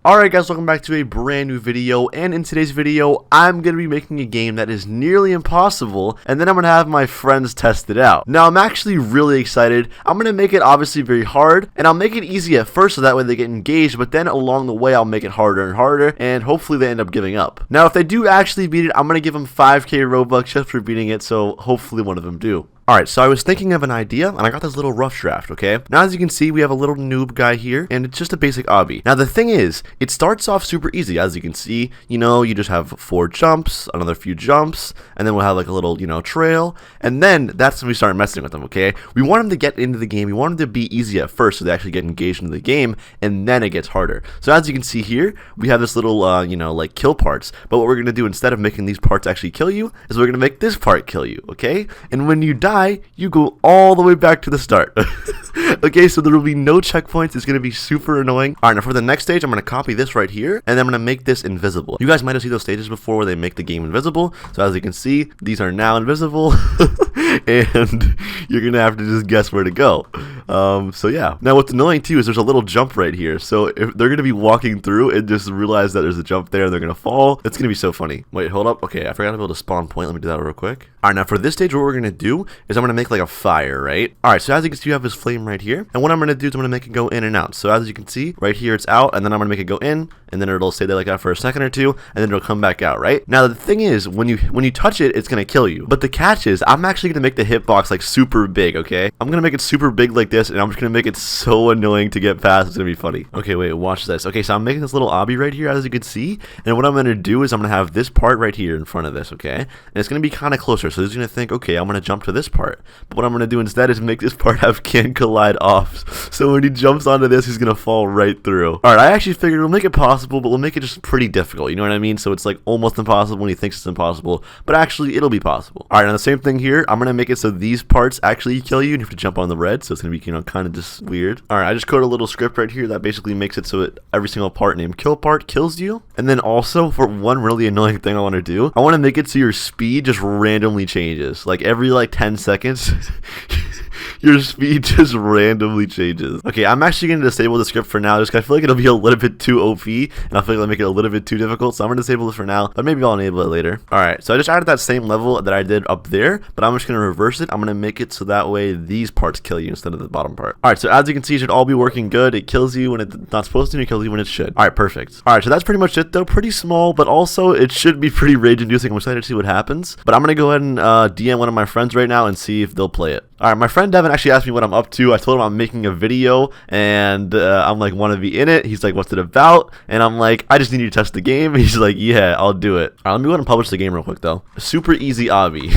Alright guys, welcome back to a brand new video, and in today's video, I'm going to be making a game that is nearly impossible, and then I'm going to have my friends test it out. Now, I'm actually really excited. I'm going to make it obviously very hard, and I'll make it easy at first so that way they get engaged, but then along the way, I'll make it harder and harder, and hopefully they end up giving up. Now, if they do actually beat it, I'm going to give them 5k Robux just for beating it, so hopefully one of them do. Alright, so I was thinking of an idea, and I got this little rough draft, okay? Now, as you can see, we have a little noob guy here, and it's just a basic obby. Now, the thing is, it starts off super easy. As you can see, you just have 4 jumps, another few jumps, and then we'll have like a little, trail, and then that's when we start messing with them, okay? We want them to get into the game. We want them to be easy at first so they actually get engaged into the game, and then it gets harder. So, as you can see here, we have this little, like kill parts, but what we're going to do instead of making these parts actually kill you, is we're going to make this part kill you, okay? And when you die, you go all the way back to the start. Okay, so there will be no checkpoints. It's going to be super annoying. Alright, now for the next stage, I'm going to copy this right here, and then I'm going to make this invisible. You guys might have seen those stages before where they make the game invisible. So as you can see, these are now invisible, and you're going to have to just guess where to go. So yeah. Now what's annoying too is there's a little jump right here. So if they're going to be walking through and just realize that there's a jump there and they're going to fall, it's going to be so funny. Wait, hold up. Okay, I forgot to build a spawn point. Let me do that real quick. Alright, now for this stage, what we're going to do is I'm going to make like a fire, right? Alright, so as you can see, you have this flame right here. And what I'm going to do is I'm going to make it go in and out. So as you can see, right here it's out, and then I'm going to make it go in, and then it'll stay there like that for a second or two, and then it'll come back out, right? Now the thing is, when you touch it, it's going to kill you. But the catch is, I'm actually going to make the hitbox like super big, okay? I'm going to make it super big like this, and I'm just going to make it so annoying to get past. It's going to be funny. Okay, wait, watch this. Okay, so I'm making this little obby right here, as you can see. And what I'm going to do is I'm going to have this part right here in front of this, okay? And it's going to be kind of closer. So it's going to think, okay, I'm going to jump to this part. But what I'm going to do instead is make this part have can collide off. So when he jumps onto this, he's going to fall right through. Alright, I actually figured we'll make it possible, but we'll make it just pretty difficult. You know what I mean? So it's like almost impossible when he thinks it's impossible. But actually, it'll be possible. Alright, now the same thing here. I'm going to make it so these parts actually kill you and you have to jump on the red. So it's going to be, kind of just weird. Alright, I just coded a little script right here that basically makes it so every single part named kill part kills you. And then also, for one really annoying thing I want to do, I want to make it so your speed just randomly changes. Like every 10 seconds. Your speed just randomly changes. Okay, I'm actually going to disable the script for now just because I feel like it'll be a little bit too OP, and I feel like it'll make it a little bit too difficult, so I'm going to disable it for now, but maybe I'll enable it later. Alright, so I just added that same level that I did up there, but I'm just going to reverse it. I'm going to make it so that way these parts kill you instead of the bottom part. Alright, so as you can see, it should all be working good. It kills you when it's not supposed to, and it kills you when it should. Alright, perfect. Alright, so that's pretty much it though. Pretty small, but also it should be pretty rage-inducing. I'm excited to see what happens, but I'm going to go ahead and DM one of my friends right now and see if they'll play it. Alright, my friend Devin actually asked me what I'm up to. I told him I'm making a video, and I'm like, want to be in it? He's like, what's it about? And I'm like, I just need you to test the game. He's like, yeah, I'll do it. Alright, let me go ahead and publish the game real quick though. Super easy obby.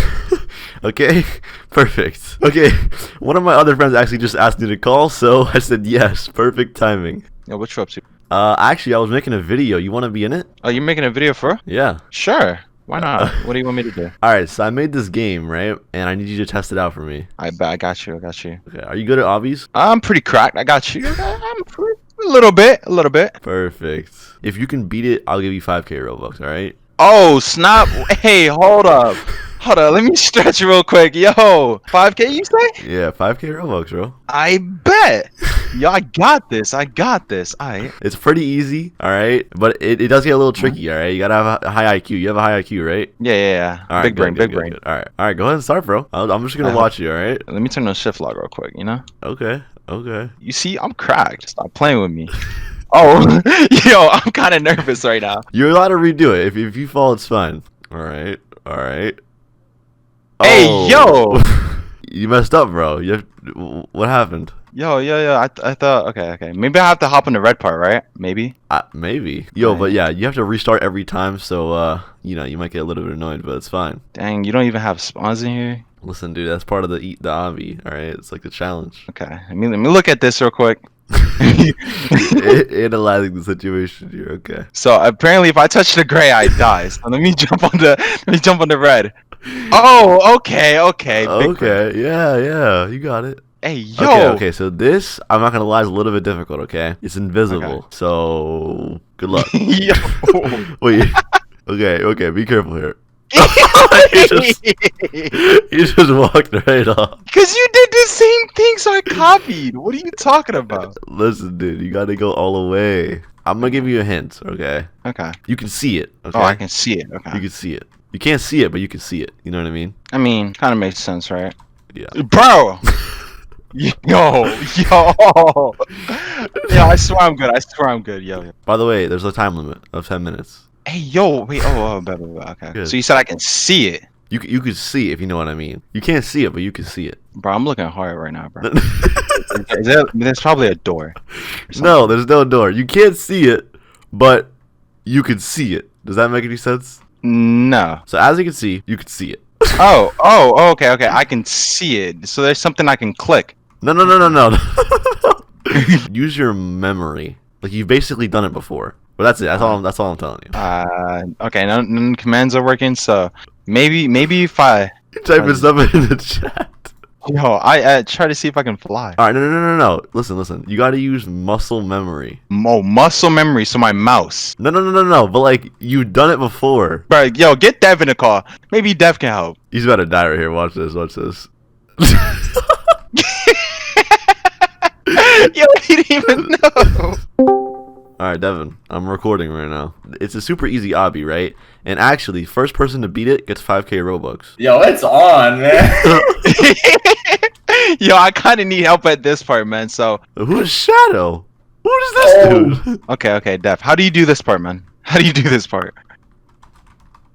Okay, perfect. Okay, one of my other friends actually just asked me to call, so I said yes. Perfect timing. Yeah, what you up to? Actually, I was making a video. You want to be in it? Oh, you're making a video for? Yeah. Sure. Why not? What do you want me to do? Alright, so I made this game, right? And I need you to test it out for me. I bet. I got you. Okay, are you good at obbies? I'm pretty cracked. I got you. A little bit. Perfect. If you can beat it, I'll give you 5k Robux, alright? Oh, snap. Hey, hold up. Let me stretch real quick. Yo, 5k you say? Yeah, 5k Robux, bro. I bet. Yo, I got this. Alright. It's pretty easy, alright? But it does get a little tricky, alright? You gotta have a high IQ. You have a high IQ, right? Yeah. All right, big brain. Good. Alright, go ahead and start, bro. I'm just gonna watch you, alright? Let me turn on shift log real quick, Okay. You see, I'm cracked. Stop playing with me. Oh, yo, I'm kind of nervous right now. You're allowed to redo it. If you fall, it's fine. Alright. Hey, yo! You messed up, bro. What happened? Yo, I thought, okay. Maybe I have to hop on the red part, right? Maybe? Maybe. Yo, but yeah, you have to restart every time, so, you might get a little bit annoyed, but it's fine. Dang, you don't even have spawns in here? Listen, dude, that's part of the obby, alright? It's like the challenge. Okay, let me look at this real quick. Analyzing the situation here, okay. So apparently if I touch the gray, I die. So let me jump on the red. Oh, okay. Yeah, you got it. Hey, yo. Okay, so this, I'm not gonna lie, is a little bit difficult, okay? It's invisible, so good luck. Yo. Wait, okay, be careful here. You just walked right off. Because you did the same thing, so I copied. What are you talking about? Listen, dude, you gotta go all the way. I'm gonna give you a hint. Okay. Okay. You can see it. Okay. Oh, I can see it. Okay. You can see it. You can't see it, but you can see it. You know what I mean? I mean, kind of makes sense, right? Yeah. Bro. Yo. I swear I'm good. I swear I'm good. Yo. By the way, there's a time limit of 10 minutes. Hey, yo. Wait. Oh, blah, blah, blah. Okay. Good. So you said I can see it. You could see, if you know what I mean. You can't see it, but you can see it. Bro, I'm looking hard right now, bro. There's probably a door. No, there's no door. You can't see it, but you can see it. Does that make any sense? No. So as you can see it. Okay. I can see it. So there's something I can click. No. Use your memory. Like you've basically done it before. But that's it. That's all I'm telling you. Okay. None commands are working. So maybe if I Type stuff in the chat. I try to see if I can fly. All right, no. Listen. You got to use muscle memory. Muscle memory. So my mouse. No. But like you've done it before. Bro, yo, get Dev in a call. Maybe Dev can help. He's about to die right here. Watch this. Yo, he didn't even know. All right, Devin, I'm recording right now. It's a super easy obby, right? And actually, first person to beat it gets 5K Robux. Yo, it's on, man. Yo, I kind of need help at this part, man. So Who is Shadow? Who is this dude? okay, Dev. How do you do this part, man? How do you do this part?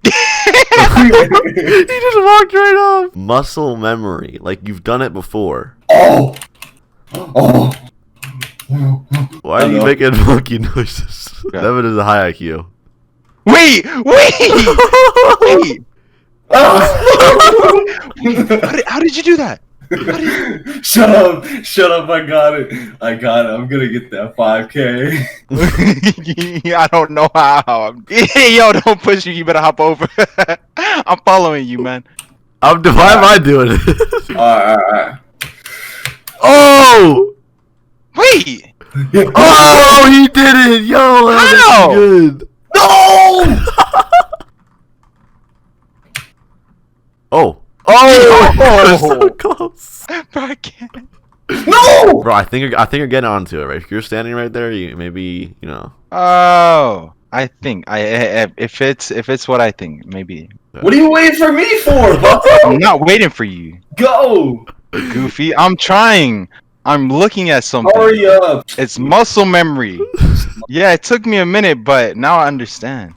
He just walked right off. Muscle memory, like you've done it before. Oh. Why are you making monkey noises? Okay. Devin is a high IQ. Wait! How did you do that? Shut up! I got it. I'm gonna get that 5K. I don't know how. Yo, don't push me. You better hop over. I'm following you, man. Why am I doing it? Alright. Oh! Wait! Oh, he did it! Yo, that's How? good. No! Oh, so close. Bro, I can't. No! Bro, I think you're getting onto it, right? If you're standing right there, maybe. Oh, I think if it's what I think, maybe. What are you waiting for me for, Bucko? I'm not waiting for you, Go! Goofy. I'm trying. I'm looking at something. Hurry up! It's muscle memory. Yeah, it took me a minute, but now I understand.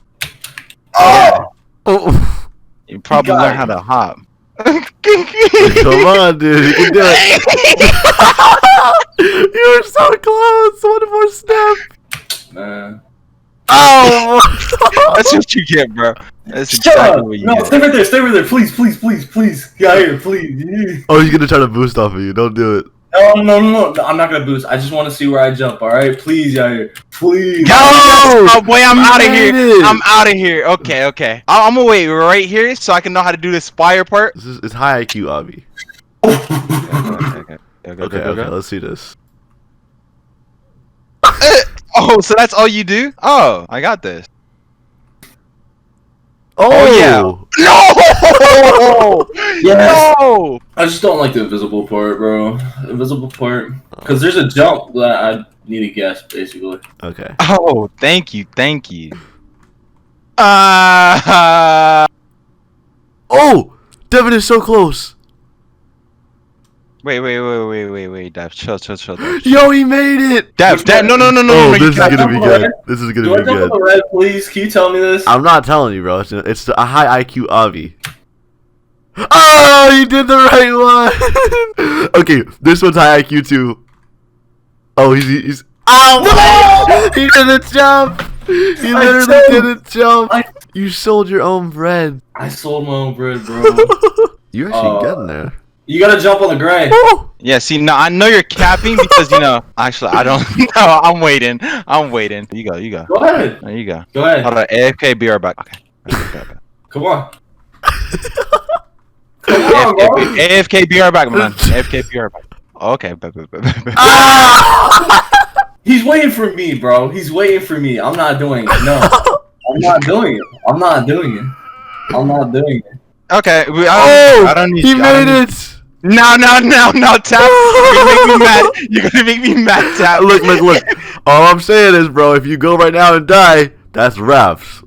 Oh! Oh. You probably got learn it. how to hop. Come on, dude. You can do it. You were so close. One more step. Man. Oh! That's what you get, bro. That's Shut exactly up! what you No, get. stay right there, please. Get out here, please. Oh, he's gonna try to boost off of you. Don't do it. No, I'm not gonna boost. I just want to see where I jump, alright? Please, get out here. Please. Yo, oh boy, I'm out of made here. it. I'm out of here. Okay. I'm gonna wait right here so I can know how to do this fire part. It's high IQ, Obby. Okay, let's see this. Oh, so that's all you do? Oh, I got this. Oh, yeah. No! Yes. No! I just don't like the invisible part, bro. Invisible part. Because there's a jump that I need to guess, basically. Okay. Oh, thank you. Oh! Devin is so close. Wait, Dev, chill. Dev. Yo, he made it. No. Oh, you this is can't. gonna be good. This is Do gonna I be jump good. on the red, please? Can you tell me this? I'm not telling you, bro. It's a high IQ Avi. Oh, he did the right one. Okay, this one's high IQ too. Oh, he's. Ow! No! He didn't jump. He literally didn't jump. You sold your own bread. I sold my own bread, bro. You're actually getting there. You gotta jump on the gray. Oh! Yeah, see, no, I know you're capping because, actually, I don't know. I'm waiting. You go. Go ahead. There you go. Go ahead. Hold on, AFK, be right back. Okay. Come on. Come on, bro. AFK, be right back, man. AFK, be right back. Okay. He's waiting for me, bro. He's waiting for me. I'm not doing it. No. I'm not doing it. I'm not doing it. Okay, I don't need He you. I made don't need- it. No, Tap. You're gonna make me mad. You're gonna make me mad, Tap. Look. All I'm saying is, bro, if you go right now and die, that's Raps.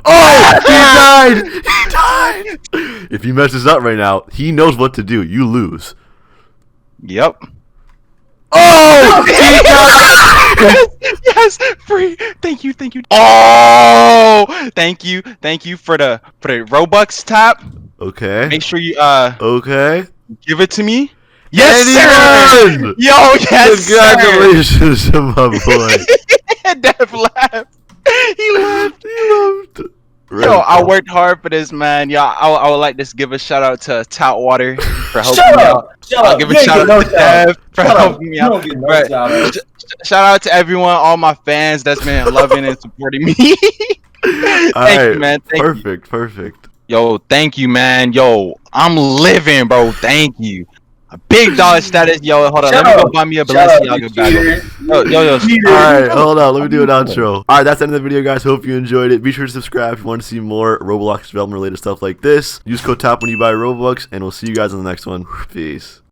Oh, he died. He died. If he messes up right now, he knows what to do. You lose. Yep. Oh, he died. Yes, free. Thank you. Oh, thank you for the Robux, Tap. Okay. Make sure you Okay. give it to me. Yes, And sir. he won! Yo, yes, Congratulations, my boy. sir. Dev laughed. He laughed. Yo, I Right. worked hard for this, man. Yo, I would like to give a shout out to Water for helping Shut me up! out. Shut I'll up! give You a ain't shout get out no to shout out. Dev for Shut up! helping me You out. don't get no Right. shout out. Shout out to everyone, all my fans that's been loving and supporting me. Thank Alright, you, man. Thank you. perfect. Yo, thank you, man. Yo, I'm living, bro. Thank you. A big dollar status. Yo, hold on. Shut Let me go up. buy me a Shut up, you Balenciaga bag. cheater. Yo. Cheater. Alright, hold on, let me do an outro. Alright, that's the end of the video, guys. Hope you enjoyed it. Be sure to subscribe if you want to see more Roblox development related stuff like this. Use code TAP when you buy Roblox, and we'll see you guys on the next one. Peace.